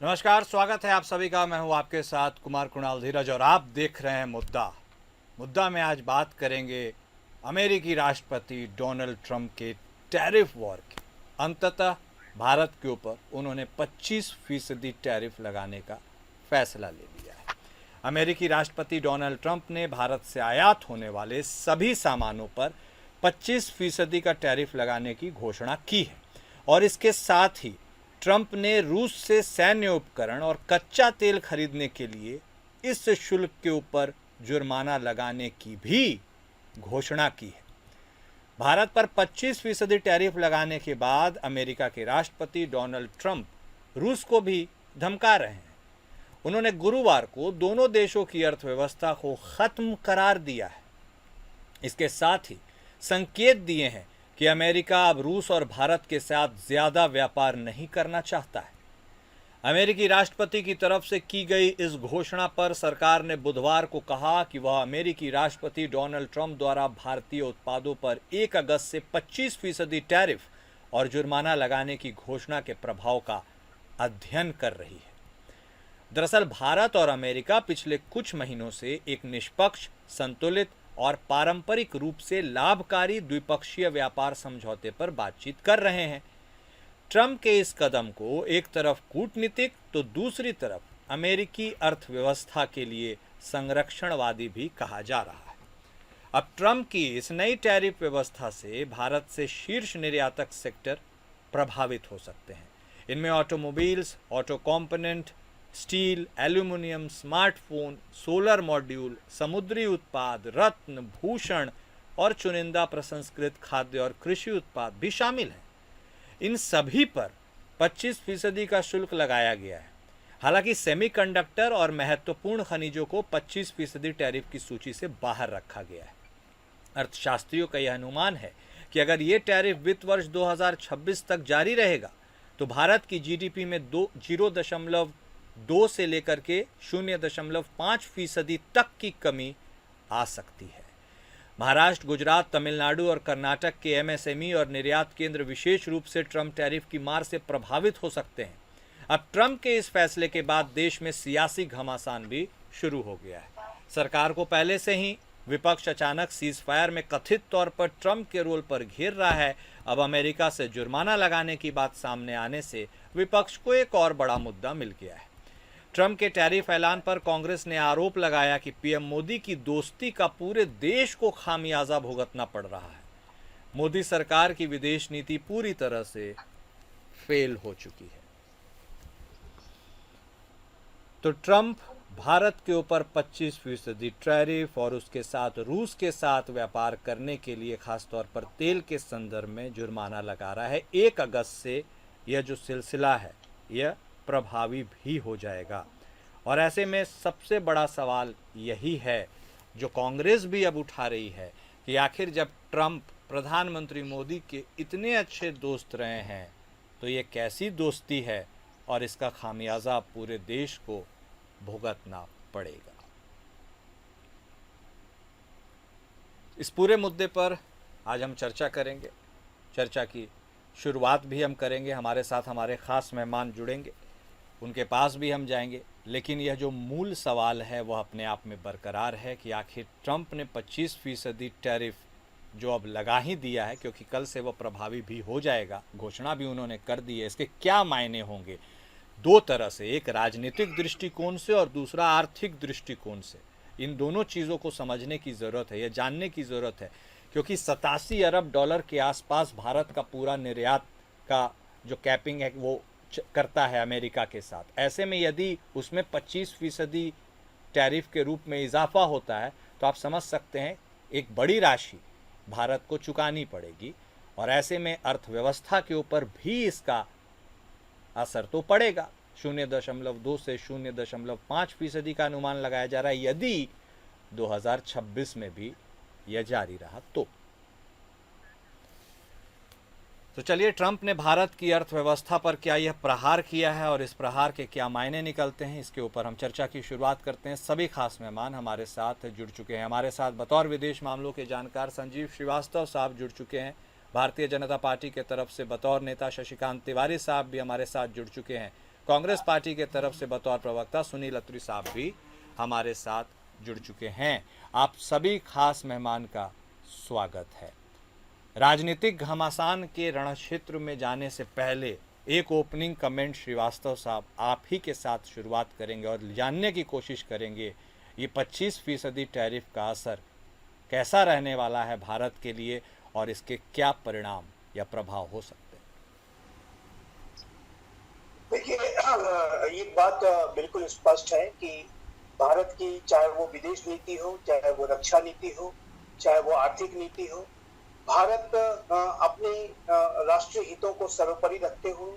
नमस्कार, स्वागत है आप सभी का। मैं हूं आपके साथ कुमार कुणाल धीरज और आप देख रहे हैं मुद्दा में आज बात करेंगे अमेरिकी राष्ट्रपति डोनाल्ड ट्रंप के टैरिफ वॉर की। अंततः भारत के ऊपर उन्होंने 25% टैरिफ लगाने का फैसला ले लिया है। अमेरिकी राष्ट्रपति डोनाल्ड ट्रंप ने भारत से आयात होने वाले सभी सामानों पर 25% का टैरिफ लगाने की घोषणा की है और इसके साथ ही ट्रंप ने रूस से सैन्य उपकरण और कच्चा तेल खरीदने के लिए इस शुल्क के ऊपर जुर्माना लगाने की भी घोषणा की है। भारत पर 25% टैरिफ लगाने के बाद अमेरिका के राष्ट्रपति डोनाल्ड ट्रंप रूस को भी धमका रहे हैं। उन्होंने गुरुवार को दोनों देशों की अर्थव्यवस्था को खत्म करार दिया है। इसके साथ ही संकेत दिए हैं कि अमेरिका अब रूस और भारत के साथ ज्यादा व्यापार नहीं करना चाहता है। अमेरिकी राष्ट्रपति की तरफ से की गई इस घोषणा पर सरकार ने बुधवार को कहा कि वह अमेरिकी राष्ट्रपति डोनाल्ड ट्रंप द्वारा भारतीय उत्पादों पर 1 अगस्त से 25% टैरिफ और जुर्माना लगाने की घोषणा के प्रभाव का अध्ययन कर रही है। दरअसल भारत और अमेरिका पिछले कुछ महीनों से एक निष्पक्ष, संतुलित और पारंपरिक रूप से लाभकारी द्विपक्षीय व्यापार समझौते पर बातचीत कर रहे हैं। ट्रंप के इस कदम को एक तरफ कूटनीतिक तो दूसरी तरफ अमेरिकी अर्थव्यवस्था के लिए संरक्षणवादी भी कहा जा रहा है। अब ट्रंप की इस नई टैरिफ व्यवस्था से भारत से शीर्ष निर्यातक सेक्टर प्रभावित हो सकते हैं। इनमें automobiles, auto component, steel, aluminium, smartphone, solar module, समुद्री उत्पाद, रत्न, भूषण और चुनिंदा प्रसंस्कृत खाद्य और कृषि उत्पाद भी शामिल हैं। इन सभी पर 25% का शुल्क लगाया गया है। हालांकि सेमीकंडक्टर और महत्वपूर्ण खनिजों को 25% टैरिफ की सूची से बाहर रखा गया है। अर्थशास्त्रियों का यह अनुमान है कि अगर ये टैरिफ वित्त वर्ष 2026 तक जारी रहेगा तो भारत की जीडीपी में 0.2 से लेकर के 0.5% तक की कमी आ सकती है। महाराष्ट्र, गुजरात, तमिलनाडु और कर्नाटक के एमएसएमई और निर्यात केंद्र विशेष रूप से ट्रंप टैरिफ की मार से प्रभावित हो सकते हैं। अब ट्रंप के इस फैसले के बाद देश में सियासी घमासान भी शुरू हो गया है। सरकार को पहले से ही विपक्ष अचानक सीज फायर में कथित तौर पर ट्रंप के रोल पर घेर रहा है। अब अमेरिका से जुर्माना लगाने की बात सामने आने से विपक्ष को एक और बड़ा मुद्दा मिल गया है। ट्रंप के टैरिफ ऐलान पर कांग्रेस ने आरोप लगाया कि पीएम मोदी की दोस्ती का पूरे देश को खामियाजा भुगतना पड़ रहा है। मोदी सरकार की विदेश नीति पूरी तरह से फेल हो चुकी है। तो ट्रंप भारत के ऊपर 25% टैरिफ और उसके साथ रूस के साथ व्यापार करने के लिए खासतौर पर तेल के संदर्भ में जुर्माना लगा रहा है। 1 अगस्त से यह जो सिलसिला है यह प्रभावी भी हो जाएगा। और ऐसे में सबसे बड़ा सवाल यही है जो कांग्रेस भी अब उठा रही है कि आखिर जब ट्रंप प्रधानमंत्री मोदी के इतने अच्छे दोस्त रहे हैं तो ये कैसी दोस्ती है और इसका खामियाजा पूरे देश को भुगतना पड़ेगा। इस पूरे मुद्दे पर आज हम चर्चा करेंगे। चर्चा की शुरुआत भी हम करेंगे। हमारे साथ हमारे ख़ास मेहमान जुड़ेंगे, उनके पास भी हम जाएंगे। लेकिन यह जो मूल सवाल है वह अपने आप में बरकरार है कि आखिर ट्रंप ने 25% टैरिफ जो अब लगा ही दिया है, क्योंकि कल से वह प्रभावी भी हो जाएगा, घोषणा भी उन्होंने कर दी है, इसके क्या मायने होंगे दो तरह से, एक राजनीतिक दृष्टिकोण से और दूसरा आर्थिक दृष्टिकोण से। इन दोनों चीज़ों को समझने की ज़रूरत है, यह जानने की ज़रूरत है, क्योंकि 87 अरब डॉलर के आसपास भारत का पूरा निर्यात का जो कैपिंग है वो करता है अमेरिका के साथ। ऐसे में यदि उसमें 25% टैरिफ के रूप में इजाफा होता है तो आप समझ सकते हैं एक बड़ी राशि भारत को चुकानी पड़ेगी और ऐसे में अर्थव्यवस्था के ऊपर भी इसका असर तो पड़ेगा। 0.2 से 0.5% का अनुमान लगाया जा रहा है यदि 2026 में भी यह जारी रहा तो चलिए, ट्रंप ने भारत की अर्थव्यवस्था पर क्या यह प्रहार किया है और इस प्रहार के क्या मायने निकलते हैं, इसके ऊपर हम चर्चा की शुरुआत करते हैं। सभी खास मेहमान हमारे साथ जुड़ चुके हैं। हमारे साथ बतौर विदेश मामलों के जानकार संजीव श्रीवास्तव साहब जुड़ चुके हैं। भारतीय जनता पार्टी के तरफ से बतौर नेता शशिकांत तिवारी साहब भी हमारे साथ जुड़ चुके हैं। कांग्रेस पार्टी के तरफ से बतौर प्रवक्ता सुनील अत्री साहब भी हमारे साथ जुड़ चुके हैं। आप सभी खास मेहमान का स्वागत है। राजनीतिक घमासान के रणक्षेत्र में जाने से पहले एक ओपनिंग कमेंट श्रीवास्तव साहब आप ही के साथ शुरुआत करेंगे और जानने की कोशिश करेंगे ये 25% टैरिफ का असर कैसा रहने वाला है भारत के लिए और इसके क्या परिणाम या प्रभाव हो सकते हैं। देखिए, ये बात बिल्कुल स्पष्ट है कि भारत की चाहे वो विदेश नीति हो, चाहे वो रक्षा नीति हो, चाहे वो आर्थिक नीति हो, भारत अपने राष्ट्रीय हितों को सर्वोपरि रखते हुए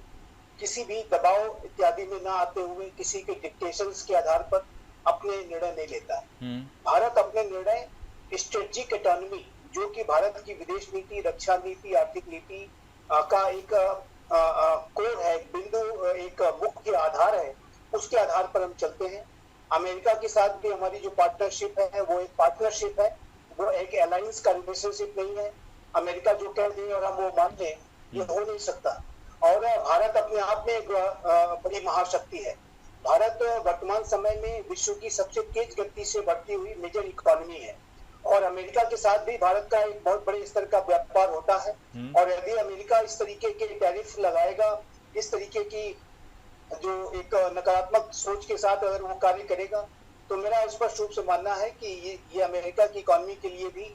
किसी भी दबाव इत्यादि में ना आते हुए किसी के डिक्टेशंस के आधार पर अपने निर्णय नहीं लेता है। भारत अपने निर्णय स्ट्रेटेजिक ऑटोनॉमी, जो कि भारत की विदेश नीति, रक्षा नीति, आर्थिक नीति का एक कोर है, बिंदु, एक मुख्य आधार है, उसके आधार पर हम चलते हैं। अमेरिका के साथ भी हमारी जो पार्टनरशिप है वो एक पार्टनरशिप है, वो एक अलायंस का रिलेशनशिप नहीं है। अमेरिका जो कह दे और हम वो मान लें, ये हो नहीं सकता। और भारत अपने आप में एक बड़ी महाशक्ति है। भारत वर्तमान समय में विश्व की सबसे तेज गति से बढ़ती हुई मेजर इकोनॉमी है और अमेरिका के साथ भी भारत का एक बहुत बड़े स्तर का व्यापार होता है। और यदि अमेरिका इस तरीके के टैरिफ लगाएगा, इस तरीके की जो एक नकारात्मक सोच के साथ अगर वो कार्य करेगा, तो मेरा स्पष्ट रूप से मानना है कि ये अमेरिका की इकोनॉमी के लिए भी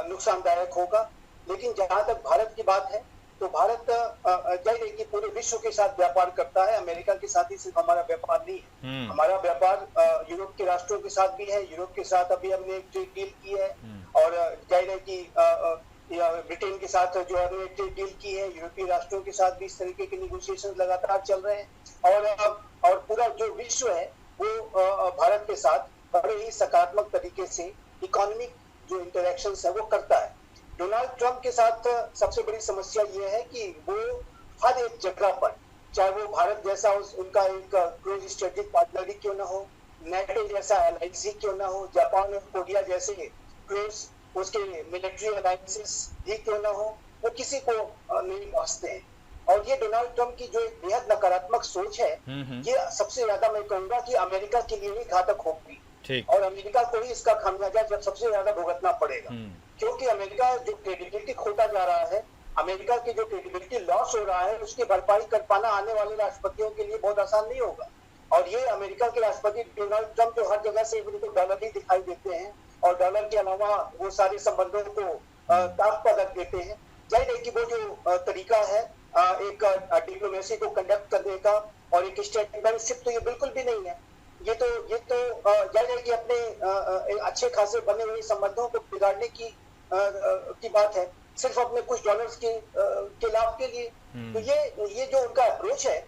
नुकसानदायक होगा। लेकिन जहां तक भारत की बात है, तो भारत जाहिर है कि पूरे विश्व के साथ व्यापार करता है। अमेरिका के साथ ही सिर्फ हमारा व्यापार नहीं है, हमारा व्यापार यूरोप के राष्ट्रों के साथ भी है। यूरोप के साथ अभी हमने एक ट्रेड डील की है और जाहिर है कि ब्रिटेन के साथ जो हमने एक ट्रेड डील की है, यूरोपीय राष्ट्रों के साथ भी इस तरीके के निगोशिएशन लगातार चल रहे हैं। और पूरा जो विश्व है वो भारत के साथ बड़े ही सकारात्मक तरीके से इकोनॉमिक जो इंटरेक्शंस है वो करता है। डोनाल्ड ट्रंप के साथ सबसे बड़ी समस्या ये है कि वो हर एक जगह पर, चाहे वो भारत जैसा उनका एक क्लोज स्ट्रेटेजिक पार्टनर ही क्यों ना हो, नेटो जैसा अलायंस ही क्यों ना हो, जापान और कोरिया जैसे क्लोज उसके मिलिट्री अलायंसेस ही क्यों ना हो, वो किसी को नहीं पहुंचते हैं। और ये डोनाल्ड ट्रंप की जो एक बेहद नकारात्मक सोच है, ये सबसे ज्यादा मैं कहूंगा कि अमेरिका के लिए ही घातक होगी और अमेरिका को ही इसका खामियाजा जब सबसे ज्यादा भुगतना पड़ेगा। क्योंकि अमेरिका जो क्रेडिबिलिटी खोता जा रहा है, अमेरिका की जो क्रेडिबिलिटी लॉस हो रहा है, उसकी भरपाई कर पाना आने वाले राष्ट्रपतियों के लिए बहुत आसान नहीं होगा। और ये अमेरिका के राष्ट्रपति डोनाल्ड ट्रंप जो हर जगह से उनको डॉलर ही दिखाई देते हैं और डॉलर के अलावा वो सारे संबंधों को ताक पर रख देते हैं। जाहिर है कि वो जो तरीका है एक डिप्लोमेसी को कंडक्ट करने का और एक स्टेटमेंटशिप, तो ये बिल्कुल भी नहीं है। ये तो जाहिर है कि अपने अच्छे खासे बने हुए संबंधों को बिगाड़ने की बात है, सिर्फ अपने कुछ डॉलर्स के लाभ के लिए। तो ये जो उनका अप्रोच है,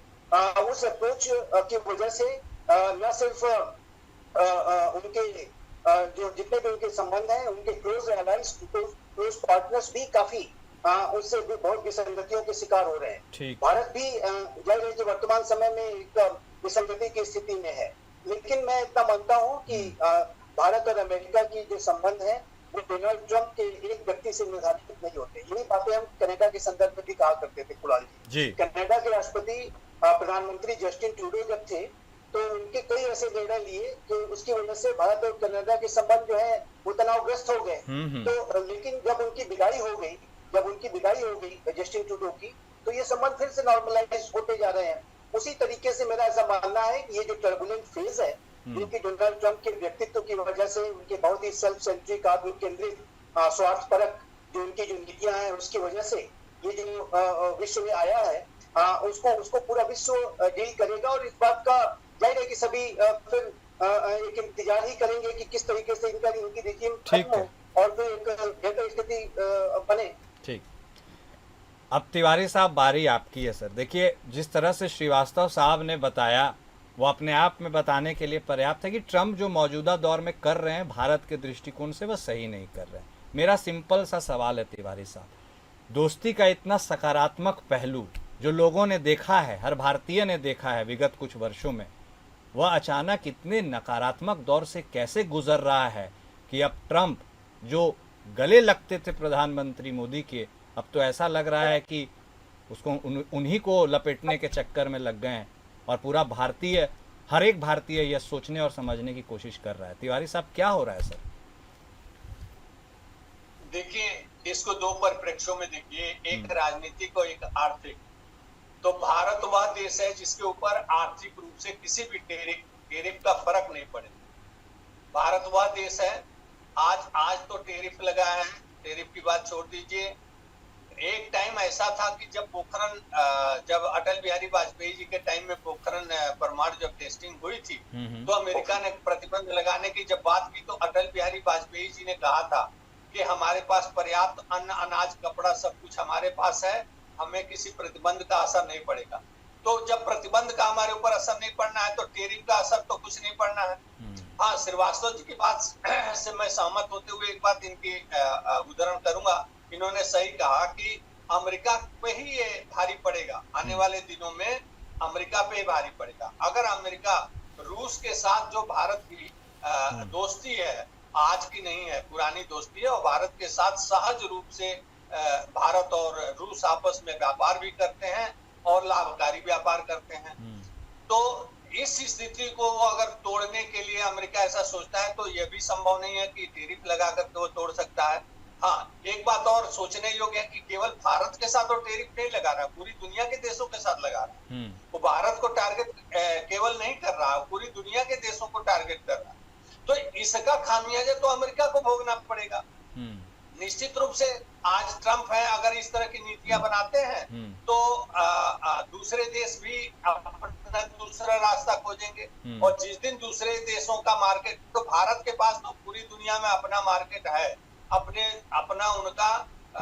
उस अप्रोच की वजह से न सिर्फ उनके जो जितने भी उनके संबंध हैं, उनके क्लोज अलायंस, क्लोज पार्टनर्स भी काफी उससे भी बहुत विसंगतियों के शिकार हो रहे हैं। भारत भी जाहिर है कि वर्तमान समय में एक विसंगति की स्थिति में है। लेकिन मैं इतना मानता हूं कि भारत और अमेरिका की जो संबंध है वो डोनाल्ड ट्रंप के एक व्यक्ति से निर्धारित नहीं होते। यही बातें हम कनाडा के संदर्भ में भी कहा करते थे कुणाल जी। कनाडा के राष्ट्रपति प्रधानमंत्री जस्टिन ट्रूडो जब थे, तो उनके कई ऐसे निर्णय लिए कि उसकी वजह से भारत और कनाडा के संबंध जो है वो तनावग्रस्त हो गए। तो लेकिन जब उनकी विदाई हो गई जस्टिन ट्रूडो की, तो ये संबंध फिर से नॉर्मलाइज होते जा रहे हैं। उसी तरीके से मेरा ऐसा मानना है कि ये जो टर्बुलेंट फेज है, क्योंकि डोनाल्ड ट्रंप के व्यक्तित्व की वजह से, उनके बहुत ही सेल्फ सेंट्रिक, आत्म केंद्रित, स्वार्थपरक जो उनकी जो नीतियां हैं, उसकी वजह से ये जो विश्व में आया है, उसको पूरा विश्व डील करेगा। और इस बात का जाहिर है कि सभी फिर एक इंतजार ही करेंगे कि किस तरीके से इनकी रिजीम खत्म हो और फिर एक बेहतर स्थिति बने। ठीक, अब तिवारी साहब बारी आपकी है सर। देखिए, जिस तरह से श्रीवास्तव साहब ने बताया वो अपने आप में बताने के लिए पर्याप्त है कि ट्रंप जो मौजूदा दौर में कर रहे हैं भारत के दृष्टिकोण से वह सही नहीं कर रहे हैं। मेरा सिंपल सा सवाल है तिवारी साहब, दोस्ती का इतना सकारात्मक पहलू जो लोगों ने देखा है, हर भारतीय ने देखा है विगत कुछ वर्षों में, वह अचानक इतने नकारात्मक दौर से कैसे गुजर रहा है कि अब ट्रंप जो गले लगते थे प्रधानमंत्री मोदी के, अब तो ऐसा लग रहा है कि उसको उन्हीं को लपेटने के चक्कर में लग गए हैं। और पूरा भारतीय, हर एक भारतीय यह सोचने और समझने की कोशिश कर रहा है। तिवारी साहब, क्या हो रहा है सर? देखिए, इसको दो परिप्रेक्ष्यों में देखिए, एक राजनीतिक और एक आर्थिक। तो भारत वह देश है जिसके ऊपर आर्थिक रूप से किसी भी टेरिफ का फर्क नहीं पड़ेगा। भारत वह देश है, आज तो टेरिफ लगा है, टेरिफ की बात छोड़ दीजिए। एक टाइम ऐसा था कि जब अटल बिहारी वाजपेयी जी के टाइम में पोखरण परमाणु जब टेस्टिंग हुई थी, तो अमेरिका ने प्रतिबंध लगाने की जब बात की, तो अटल बिहारी वाजपेयी जी ने कहा था कि हमारे पास पर्याप्त अन्न, अनाज, कपड़ा सब कुछ हमारे पास है, हमें किसी प्रतिबंध का असर नहीं पड़ेगा। तो जब प्रतिबंध का हमारे ऊपर असर नहीं पड़ना है, तो टेरिफ का असर तो कुछ नहीं पड़ना है। हाँ, श्रीवास्तव जी की बात से मैं सहमत होते हुए एक बात इनकी उदाहरण करूंगा। इन्होंने सही कहा कि अमेरिका पे ही ये भारी पड़ेगा, आने वाले दिनों में अमेरिका पे ही भारी पड़ेगा। अगर अमेरिका रूस के साथ जो भारत की दोस्ती है, आज की नहीं है, पुरानी दोस्ती है, और भारत के साथ सहज रूप से भारत और रूस आपस में व्यापार भी करते हैं और लाभकारी व्यापार करते हैं, तो इस स्थिति को वो अगर तोड़ने के लिए अमेरिका ऐसा सोचता है, तो यह भी संभव नहीं है कि टेरिफ लगा करके वो तोड़ सकता है। हाँ, एक बात और सोचने योग्य है कि केवल भारत के साथ वो टेरिफ नहीं लगा रहा, पूरी दुनिया के देशों के साथ लगा रहा है। वो भारत को टारगेट केवल नहीं कर रहा, पूरी दुनिया के देशों को टारगेट कर रहा है। तो इसका खामियाजा तो अमेरिका को भोगना पड़ेगा निश्चित रूप से। आज ट्रंप है, अगर इस तरह की नीतियां बनाते हैं, तो दूसरे देश भी अपना दूसरा रास्ता खोजेंगे, और जिस दिन दूसरे देशों का मार्केट, तो भारत के पास तो पूरी दुनिया में अपना मार्केट है, अपना उनका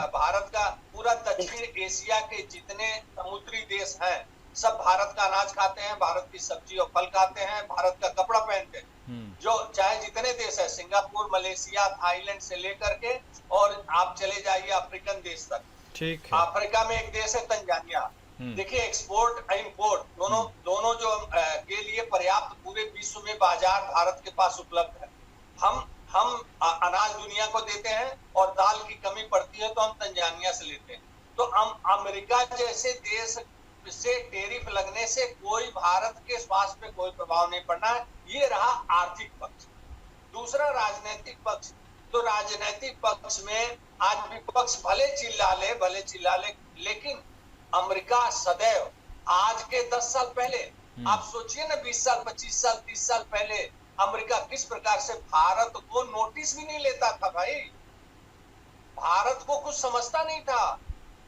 भारत का पूरा दक्षिण एशिया के जितने समुद्री देश हैं, सब भारत का अनाज खाते हैं, भारत की सब्जी और फल खाते हैं, भारत का कपड़ा पहनते हैं। जो चाहे जितने देश है, सिंगापुर, मलेशिया, थाईलैंड से लेकर के, और आप चले जाइए अफ्रीकन देश तक। ठीक है। अफ्रीका में एक देश है तंजानिया। देखिए, एक्सपोर्ट इंपोर्ट दोनों जो के लिए पर्याप्त पूरे विश्व में बाजार भारत के पास उपलब्ध है। हम अनाज दुनिया को देते हैं, और दाल की कमी पड़ती है तो हम तंजानिया से लेते हैं। तो हम अमेरिका जैसे देश से टेरिफ लगने से कोई भारत के स्वास्थ्य पे कोई प्रभाव नहीं पड़ना है। ये रहा आर्थिक पक्ष। दूसरा राजनीतिक पक्ष। तो राजनीतिक पक्ष में आज विपक्ष भले चिल्ला ले, लेकिन अमेरिका सदैव, आज के 10 साल पहले, आप सोचिए ना, 20 साल, 25 साल, 30 साल पहले अमेरिका किस प्रकार से भारत को नोटिस भी नहीं लेता था भाई, भारत को कुछ समझता नहीं था।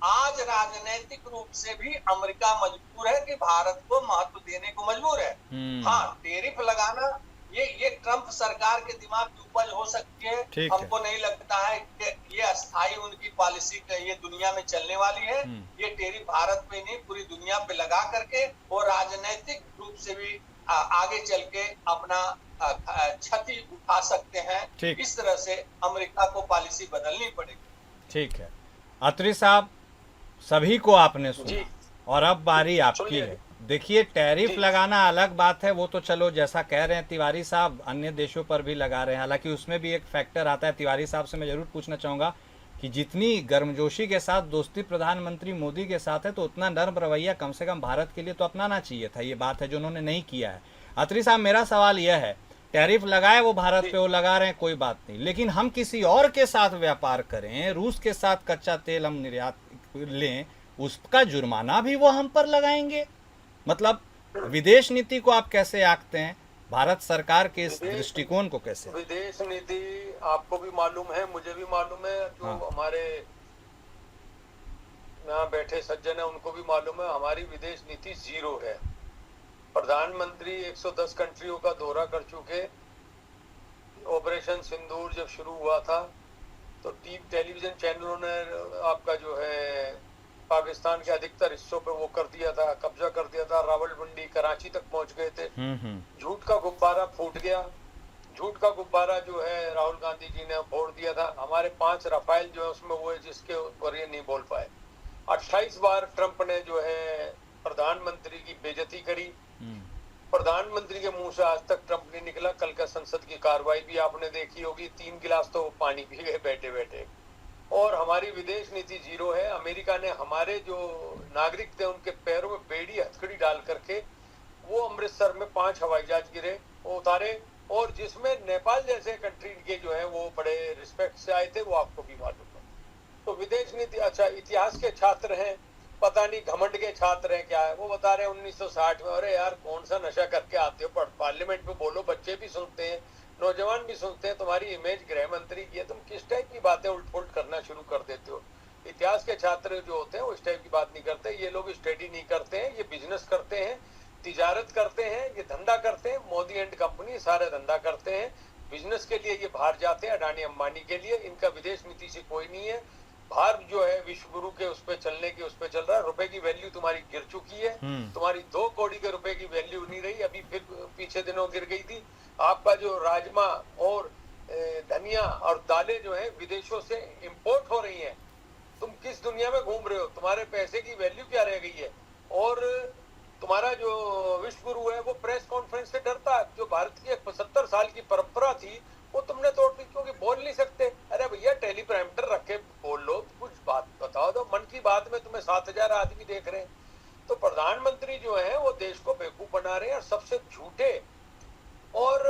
आज राजनीतिक रूप से भी अमेरिका मजबूर है कि भारत को महत्व देने को मजबूर है। हाँ, टेरिफ लगाना ये ट्रंप सरकार के दिमाग की उपज हो सकती है। हमको नहीं लगता है कि ये अस्थायी उनकी पॉलिसी ये दुनिया में चलने वाली है। ये टेरिफ भारत पे नहीं, पूरी दुनिया पे लगा करके वो राजनीतिक रूप से भी आगे चल के अपना क्षति उठा सकते हैं। इस तरह से अमेरिका को पॉलिसी बदलनी पड़ेगी। ठीक है अत्री साहब, सभी को आपने सुना, और अब बारी आपकी है। देखिए, टैरिफ लगाना अलग बात है, वो तो चलो जैसा कह रहे हैं तिवारी साहब, अन्य देशों पर भी लगा रहे हैं। हालांकि उसमें भी एक फैक्टर आता है। तिवारी साहब से मैं जरूर पूछना चाहूँगा कि जितनी गर्मजोशी के साथ दोस्ती प्रधानमंत्री मोदी के साथ है, तो उतना नर्म रवैया कम से कम भारत के लिए तो अपनाना चाहिए था। ये बात है जो उन्होंने नहीं किया है। अत्री साहब, मेरा सवाल यह है, टैरिफ लगाए वो भारत पे, वो लगा रहे हैं, कोई बात नहीं, लेकिन हम किसी और के साथ व्यापार करें, रूस के साथ कच्चा तेल हम निर्यात लें, उसका जुर्माना भी वो हम पर लगाएंगे। मतलब विदेश नीति को आप कैसे आंकते हैं, भारत सरकार के इस दृष्टिकोण को कैसे? विदेश नीति आपको भी मालूम है, मुझे भी मालूम है, जो हमारे यहाँ बैठे सज्जन है उनको भी मालूम है, हमारी विदेश नीति जीरो है। प्रधानमंत्री 110 कंट्रियों का दौरा कर चुके। ऑपरेशन सिंदूर जब शुरू हुआ था तो टेलीविजन चैनलों ने आपका जो है पाकिस्तान के अधिकतर हिस्सों पे वो कर दिया था, कब्जा कर दिया था। रावलपिंडी, कराची तक पहुंच गए थे। झूठ का गुब्बारा फूट गया। झूठ का गुब्बारा जो है राहुल गांधी जी ने फोड़ दिया था। हमारे 5 राफेल जो है उसमें वो है जिसके ऊपर ये नहीं बोल पाए। 28 बार ट्रंप ने जो है प्रधानमंत्री की बेइज्जती करी। प्रधानमंत्री के मुंह से आज तक ट्रंप नहीं निकला। कल का संसद की कार्रवाई भी आपने देखी होगी, 3 गिलास तो पानी पी गए बैठे बैठे। और हमारी विदेश नीति जीरो है। अमेरिका ने हमारे जो नागरिक थे उनके पैरों में बेड़ी हथकड़ी डाल करके वो अमृतसर में 5 हवाई जहाज गिरे, वो उतारे, और जिसमें नेपाल जैसे कंट्री के जो है वो बड़े रिस्पेक्ट से आए थे, वो आपको भी मालूम है। तो विदेश नीति, अच्छा इतिहास के छात्र हैं, पता नहीं घमंड के छात्र हैं क्या है, वो बता रहे हैं 1960 में। अरे यार कौन सा नशा करके आते हो, पार्लियामेंट में बोलो, बच्चे भी सुनते हैं, नौजवान भी सुनते हैं, तुम्हारी इमेज गृह मंत्री की है, तुम किस टाइप की बातें उल्ट पुल्ट करना शुरू कर देते हो। इतिहास के छात्र जो होते हैं वो इस टाइप की बात नहीं करते, ये लोग स्टडी नहीं करते हैं, ये बिजनेस करते हैं, तिजारत करते हैं, ये धंधा करते हैं। मोदी एंड कंपनी सारे धंधा करते हैं, बिजनेस के लिए ये बाहर जाते हैं, अडानी अंबानी के लिए। इनका विदेश नीति से कोई नहीं है। बाहर जो है विश्व गुरु के उस पे चलने की, उस पे चल रहा है। रुपए की वैल्यू तुम्हारी गिर चुकी है, तुम्हारी 2 करोड़ के रुपए की वैल्यू नहीं रही, अभी फिर पीछे दिनों गिर गई थी। आपका जो राजमा और धनिया और दालें जो है विदेशों से इंपोर्ट हो रही हैं। तुम किस दुनिया में घूम रहे हो, तुम्हारे पैसे की वैल्यू क्या रह गई है। और तुम्हारा जो विश्व गुरु है वो प्रेस कॉन्फ्रेंस से डरता है। जो भारत की 75 साल की परंपरा थी वो तुमने तोड़ दी, क्योंकि बोल नहीं सकते। अरे भैया टेलीप्रॉम्प्टर रख के बोल लो, कुछ बात बताओ। तो मन की बात में तुम्हें 7,000 आदमी देख रहे हैं। तो प्रधानमंत्री जो है वो देश को बेवकूफ बना रहे हैं, और सबसे झूठे। और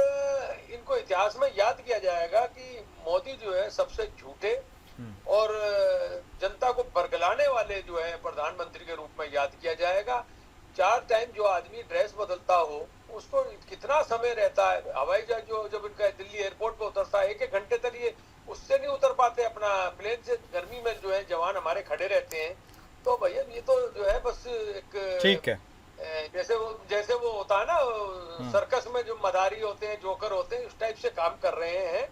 इनको इतिहास में याद किया जाएगा कि मोदी जो है सबसे झूठे और जनता को बरगलाने वाले जो है प्रधानमंत्री के रूप में याद किया जाएगा। 4 टाइम जो आदमी ड्रेस बदलता हो उसको कितना समय रहता है। हवाई जहाज जो जब इनका दिल्ली एयरपोर्ट पे उतरता है 1-1 घंटे तक ये उससे नहीं उतर पाते अपना प्लेन से। गर्मी में जो है जवान हमारे खड़े रहते हैं। तो भैया ये तो जो है बस एक, ठीक है, जैसे वो होता है ना सर्कस में जो मदारी होते हैं, जोकर होते हैं, उस टाइप से काम कर रहे हैं।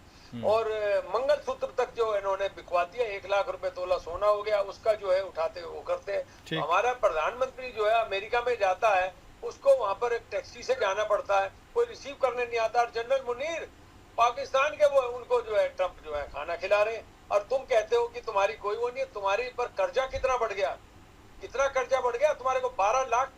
और मंगलसूत्र तक जो इन्होंने बिकवा दिया, 1 लाख रुपए तोला सोना हो गया, उसका जो है उठाते वो करते हैं। हमारा प्रधानमंत्री जो है अमेरिका में जाता है, उसको वहां पर एक टैक्सी से जाना पड़ता है, कोई रिसीव करने नहीं आता। और जनरल मुनीर पाकिस्तान के वो उनको जो है ट्रंप जो है खाना खिला रहे हैं, और तुम कहते हो कि तुम्हारी कोई वो नहीं है। तुम्हारी पर कर्जा कितना बढ़ गया, कितना कर्जा बढ़ गया तुम्हारे को। 12 लाख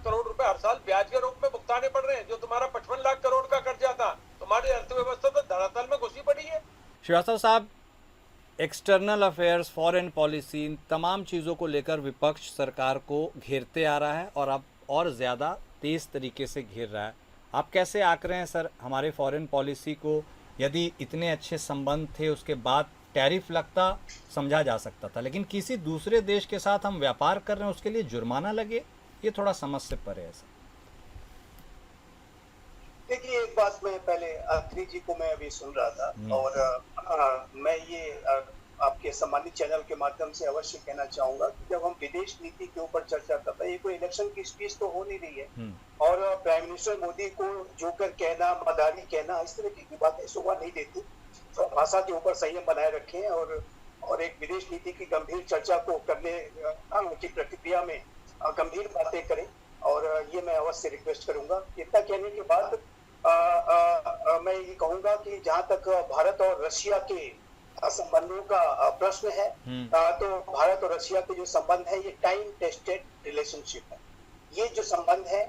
करोड़ रुपए हर साल ब्याज के रूप में भुगताने पड़ रहे हैं, जो तुम्हारा 55 लाख करोड़ का कर्जा था। तुम्हारी अर्थव्यवस्था तो धरातल में घुसी पड़ी है। श्रीवास्तव साहब, एक्सटर्नल अफेयर्स, फॉरेन पॉलिसी, इन तमाम चीज़ों को लेकर विपक्ष सरकार को घेरते आ रहा है, और अब और ज़्यादा तेज़ तरीके से घेर रहा है। आप कैसे आंक रहे हैं सर हमारे फॉरेन पॉलिसी को? यदि इतने अच्छे संबंध थे, उसके बाद टैरिफ लगता, समझा जा सकता था, लेकिन किसी दूसरे देश के साथ हम व्यापार कर रहे हैं, उसके लिए जुर्माना लगे, ये थोड़ा समझ से परे है सर। देखिए, एक बात मैं पहले अत्री जी को मैं अभी सुन रहा था, और मैं ये आपके सम्मानित चैनल के माध्यम से अवश्य कहना चाहूंगा कि जब हम विदेश नीति के ऊपर चर्चा करते हैं, ये कोई इलेक्शन की स्पीच तो हो नहीं रही है। और प्राइम मिनिस्टर मोदी को जोकर कहना, मदारी कहना, इस तरह की बातें शोभा नहीं देती। तो भाषा के ऊपर संयम बनाए रखें, और एक विदेश नीति की गंभीर चर्चा को करने की प्रक्रिया में गंभीर बातें करें। और ये मैं अवश्य रिक्वेस्ट करूंगा। इतना कहने के बाद मैं ये कहूंगा कि जहां तक भारत और रशिया के संबंधों का प्रश्न है, तो भारत और रशिया के जो संबंध है ये टाइम टेस्टेड रिलेशनशिप है। ये जो संबंध है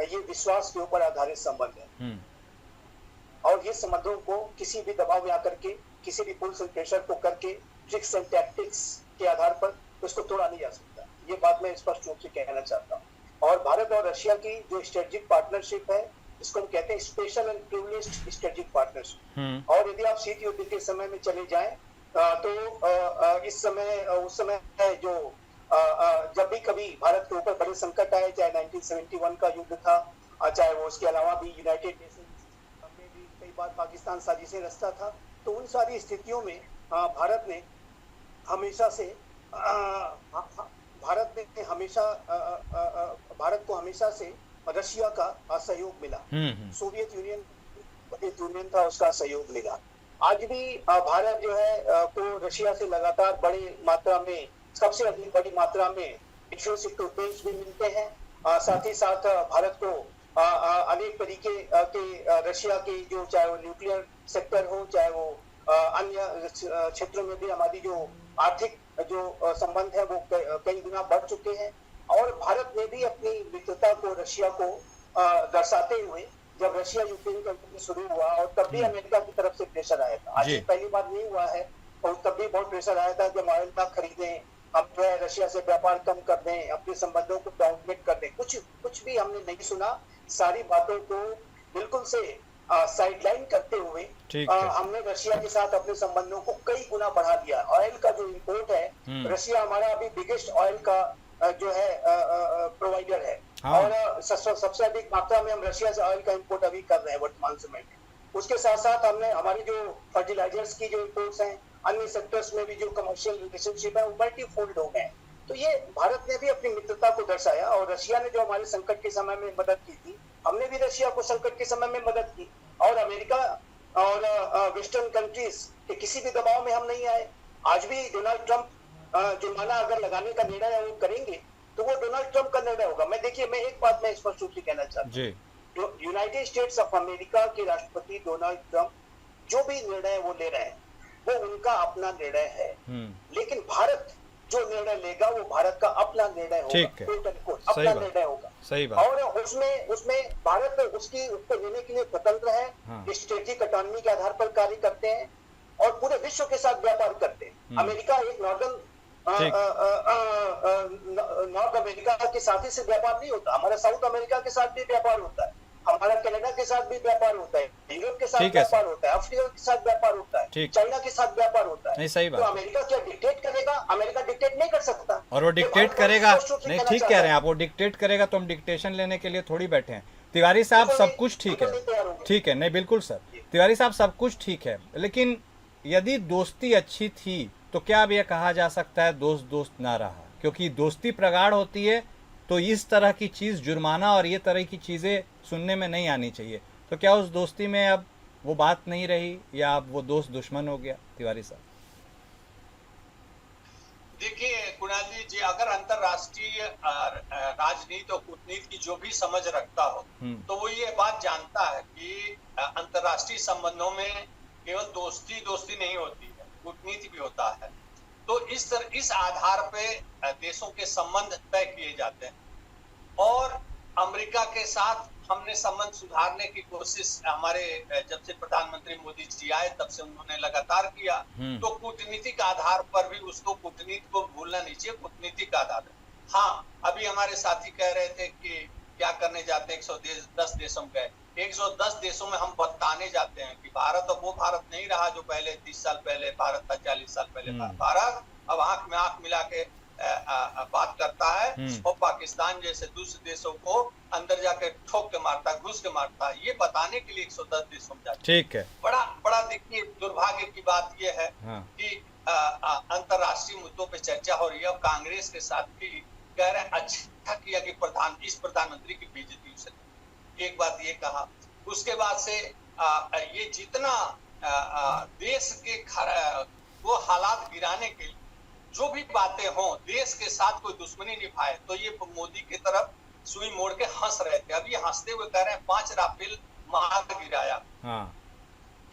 ये विश्वास के ऊपर आधारित संबंध है, और ये संबंधों को किसी भी दबाव में आकर के, किसी भी पुल्स एंड प्रेशर को करके, ट्रिक्स एंड टैक्टिक्स के आधार पर उसको तोड़ा नहीं जा सकता। ये बात मैं स्पष्ट रूप से कहना चाहता हूँ। और भारत और रशिया की जो स्ट्रेटेजिक पार्टनरशिप है, इसको हम कहते हैं special and privileged strategic partnership. और यदि आप शीत युद्ध के समय में चले जाएं, तो इस समय, उस समय जो जब भी कभी भारत के ऊपर बड़े संकट आए, चाहे 1971 का युद्ध था, चाहे वो उसके अलावा भी यूनाइटेड नेशंस में भी कई बार पाकिस्तान साजिशें रचता था, तो उन सारी स्थितियों में भारत को हमेशा से रशिया का सहयोग मिला। सोवियत यूनियन था, उसका सहयोग मिला। आज भी भारत जो है को रशिया से लगातार बड़ी मात्रा में, सबसे अधिक बड़ी मात्रा में डिफेंस इक्विपमेंट्स भी मिलते हैं। साथ ही साथ भारत को अनेक तरीके के रशिया के जो, चाहे वो न्यूक्लियर सेक्टर हो, चाहे वो अन्य क्षेत्रों में भी हमारी जो आर्थिक जो संबंध है वो कई गुना बढ़ चुके हैं। और भारत ने भी अपनी मित्रता को रशिया को दर्शाते हुए, जब रशिया यूक्रेन का युद्ध शुरू हुआ, और तब भी अमेरिका की तरफ से प्रेशर आया था। आज पहली बार नहीं हुआ है, और तब भी बहुत प्रेशर आया था कि हम ऑयल ना खरीदें, हम जो है रशिया से व्यापार कम कर दें, अपने संबंधों को डाउनग्रेड कर दें, कुछ भी हमने नहीं सुना। सारी बातों को बिल्कुल से साइडलाइन करते हुए हमने रशिया के साथ अपने संबंधों को कई गुना बढ़ा दिया। ऑयल का जो इंपोर्ट है, रशिया हमारा अभी बिगेस्ट ऑयल का जो है प्रोवाइडर है। हाँ। और सबसे अधिक मात्रा में हम रशिया से ऑयल का इंपोर्ट अभी कर रहे हैं वर्तमान समय में। उसके साथ साथ हमने हमारी जो फर्टिलाइजर्स की जो इंपोर्ट्स हैं, अन्य सेक्टर्स में भी जो कमर्शियल रिलेशनशिप है वो मल्टीफोल्ड हो गए। तो ये भारत ने भी अपनी मित्रता को दर्शाया, और रशिया ने जो हमारे संकट के समय में मदद की थी, हमने भी रशिया को संकट के समय में मदद की। और अमेरिका और वेस्टर्न कंट्रीज के किसी भी दबाव में हम नहीं आए। आज भी डोनाल्ड ट्रंप जुर्माना अगर लगाने का निर्णय है वो करेंगे तो वो डोनाल्ड ट्रंप का निर्णय होगा। मैं देखिए, मैं एक बात मैं स्पष्ट रूप से कहना चाहता हूँ, यूनाइटेड स्टेट्स ऑफ अमेरिका के राष्ट्रपति डोनाल्ड ट्रंप जो भी निर्णय वो ले रहे हैं वो उनका अपना निर्णय है, लेकिन भारत जो निर्णय लेगा वो भारत का अपना निर्णय होगा, अपना निर्णय होगा। सही बात। और उसमें भारत उसको लेने के लिए स्वतंत्र है। हाँ। स्ट्रेटेजिक ऑटोनॉमी के आधार पर कार्य करते हैं और पूरे विश्व के साथ व्यापार करते हैं। अमेरिका एक नॉर्थ अमेरिका के साथ ही से व्यापार नहीं होता, हमारा साउथ अमेरिका के साथ भी व्यापार होता है, हमारा कनाडा के साथ भी व्यापार होता है, यूरोप के साथ व्यापार होता है, अफ्रीका के साथ व्यापार होता है, चाइना के साथ व्यापार होता है। सही बात। तो अमेरिका क्या डिक्टेट करेगा? अमेरिका डिक्टेट नहीं कर सकता। और वो डिक्टेट करेगा नहीं, ठीक कह रहे हैं आप, वो डिक्टेट करेगा तो हम डिक्टेशन लेने के लिए थोड़ी बैठे हैं। तिवारी साहब सब कुछ ठीक है, ठीक है, नहीं बिल्कुल सर, तिवारी साहब सब कुछ ठीक है, लेकिन यदि दोस्ती अच्छी थी तो क्या अब यह कहा जा सकता है दोस्त दोस्त ना रहा? क्योंकि दोस्ती प्रगाढ़ होती है तो इस तरह की चीज़, जुर्माना और ये तरह की चीज़ें सुनने में नहीं आनी चाहिए। तो क्या उस दोस्ती में अब वो बात नहीं रही या अब वो दोस्त दुश्मन हो गया? तिवारी साहब देखिए कुणाल जी, अगर अंतरराष्ट्रीय राजनीति और कूटनीति की जो भी समझ रखता हो तो वो ये बात जानता है कि अंतरराष्ट्रीय संबंधों में केवल दोस्ती नहीं होती है, कूटनीति भी होता है। तो इस आधार पे देशों के संबंध तय किए जाते हैं, और अमेरिका के साथ हमने संबंध सुधारने की कोशिश हमारे जब से प्रधानमंत्री मोदी जी आए तब से उन्होंने लगातार किया। तो कूटनीतिक आधार पर भी उसको कूटनीति को भूलना नहीं चाहिए, कूटनीतिक आधार है। हाँ, अभी हमारे साथी कह रहे थे कि क्या करने जाते हैं 110 देशों में। 110 देशों में हम बताने जाते हैं कि भारत अब वो भारत नहीं रहा जो पहले 30 साल पहले भारत था, 40 साल पहले था। भारत अब आंख में आंख मिला के बात करता है और पाकिस्तान जैसे दूसरे देशों को अंदर जाके ठोक के मारता है, घुस के मारता है। ये बताने के लिए 110 देशों में जाते। ठीक है। बड़ा देखिए दुर्भाग्य की बात ये है कि अंतरराष्ट्रीय मुद्दों पे चर्चा हो रही है और कांग्रेस के साथ भी कह रहे हैं अच्छा किया कि इस प्रधानमंत्री की बेइज्जती हो सके। एक बात ये कहा, उसके बाद से ये जितना देश के वो हालात गिराने के लिए जो भी बातें हों, देश के साथ कोई दुश्मनी निभाए, तो ये मोदी की तरफ सुई मोड़ के हंस रहे थे। अभी हंसते हुए कह रहे हैं 5 राफेल मार गिराया।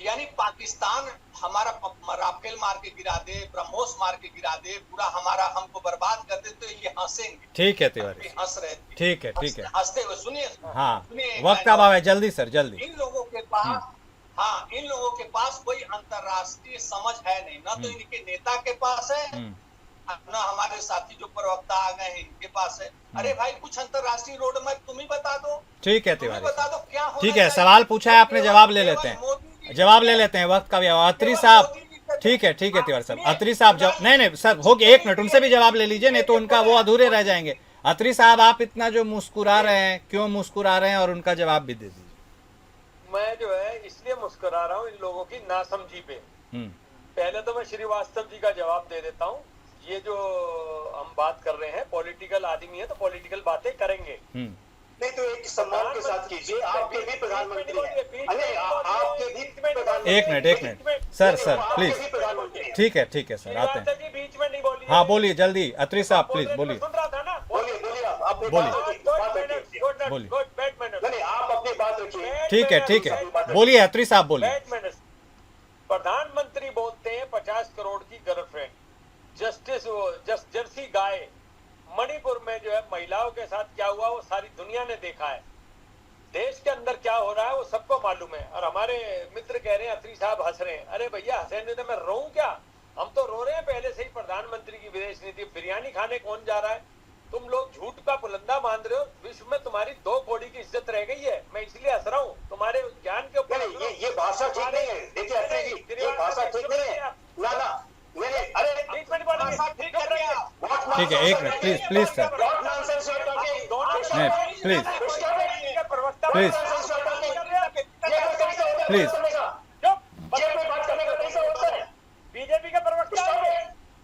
यानी पाकिस्तान हमारा राफेल मार के गिरा दे, ब्रह्मोस मार के गिरा दे, पूरा हमारा हमको बर्बाद कर दे, तो ये हंसेंगे। ठीक है तिवारी, हंस रहे थे। ठीक है, ठीक है, हंसते हुए सुनिए। हाँ, वक्त अब है, जल्दी सर जल्दी। इन लोगों के पास कोई अंतरराष्ट्रीय समझ है नहीं, ना तो इनके नेता के पास है, ना हमारे साथी जो प्रवक्ता आ गए हैं इनके पास है। अरे भाई, कुछ अंतरराष्ट्रीय रोड मैप तुम ही बता दो। ठीक है तिवारी, बता दो क्या होना। ठीक है, सवाल पूछा है आपने, जवाब ले लेते हैं, वक्त का भी। अत्री साहब, ठीक है तिवारी साहब, अत्री साहब नहीं सर, हो गया 1 मिनट, उनसे भी जवाब ले लीजिए, नहीं तो उनका वो अधूरे रह जाएंगे। अत्री साहब, आप इतना जो मुस्कुरा रहे हैं, क्यों मुस्कुरा रहे हैं, और उनका जवाब भी दे दीजिए। मैं जो है इसलिए मुस्कुरा रहा हूँ इन लोगों की नासमझी पे। पहले तो मैं श्रीवास्तव जी का जवाब दे देता हूँ। ये जो हम बात कर रहे हैं, पॉलिटिकल आदमी है तो पॉलिटिकल बातें करेंगे, नहीं तो एक सम्मान के साथ कीजिए। आपके भी प्रधानमंत्री हैं। अरे आपके भी प्रधानमंत्री। एक मिनट सर प्लीज। ठीक है सर, आते हैं। बीच में नहीं बोलिए। हाँ बोलिए जल्दी, अत्री साहब प्लीज बोलिए। सुन रहा था ना, बोलिए आप अपनी बात रखिए। ठीक है, बोलिए अत्री साहब बोलिए। प्रधानमंत्री बोलते हैं 50 करोड़ की गर्लफ्रेंड, जर्सी गाय। मणिपुर में जो है महिलाओं के साथ क्या हुआ वो सारी दुनिया ने देखा है। देश के अंदर क्या हो रहा है वो सबको मालूम है। और हमारे मित्र कह रहे हैं, अत्री साहब हंस रहे हैं। अरे भैया, हंसने तो मैं रोऊं क्या? हम तो रो रहे हैं पहले से ही। प्रधानमंत्री की विदेश नीति, बिरयानी खाने कौन जा रहा है? तुम लोग झूठ का पुलंदा बांध रहे हो। विश्व में तुम्हारी 2 कौड़ी की इज्जत रह गई है। मैं इसलिए हंस रहा हूँ तुम्हारे ज्ञान के ऊपर। ये भाषा ठीक नहीं है। देखिए अत्रे जी, ये भाषा ठीक नहीं है। ना ना, अरे ठीक है, एक मिनट, प्लीज प्लीज सर, नहीं प्लीज प्लीज प्लीज। बीजेपी का प्रवक्ता है, बीजेपी का प्रवक्ता है,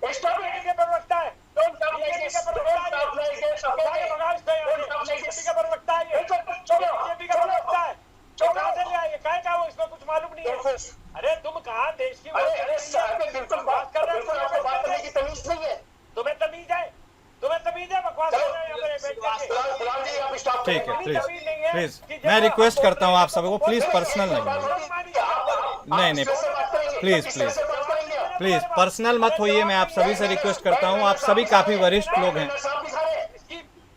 बीजेपी का प्रवक्ता है, बीजेपी का प्रवक्ता है, बीजेपी का प्रवक्ता है। कहाँ से ले आए? क्या है वो? इसको कुछ मालूम नहीं है। अरे तुम कहाँ देश की बात कर रहे हो? बात करने की तमीज नहीं है। तुम्हें तमीज है? तुम्हें तमीज है बकवास कर रहे हो? ठीक है, प्लीज प्लीज, मैं रिक्वेस्ट करता हूँ आप सभी को, प्लीज पर्सनल नहीं, प्लीज प्लीज प्लीज पर्सनल मत होइए। मैं आप सभी से रिक्वेस्ट करता हूँ, आप सभी काफी वरिष्ठ लोग हैं,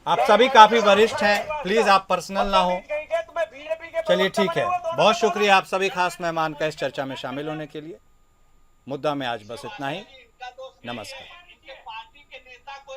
आप सभी काफी वरिष्ठ हैं, प्लीज आप पर्सनल ना हो। चलिए ठीक है, बहुत शुक्रिया आप सभी खास मेहमान का इस चर्चा में शामिल होने के लिए। मुद्दा में आज बस इतना ही। नमस्कार। पार्टी के नेता को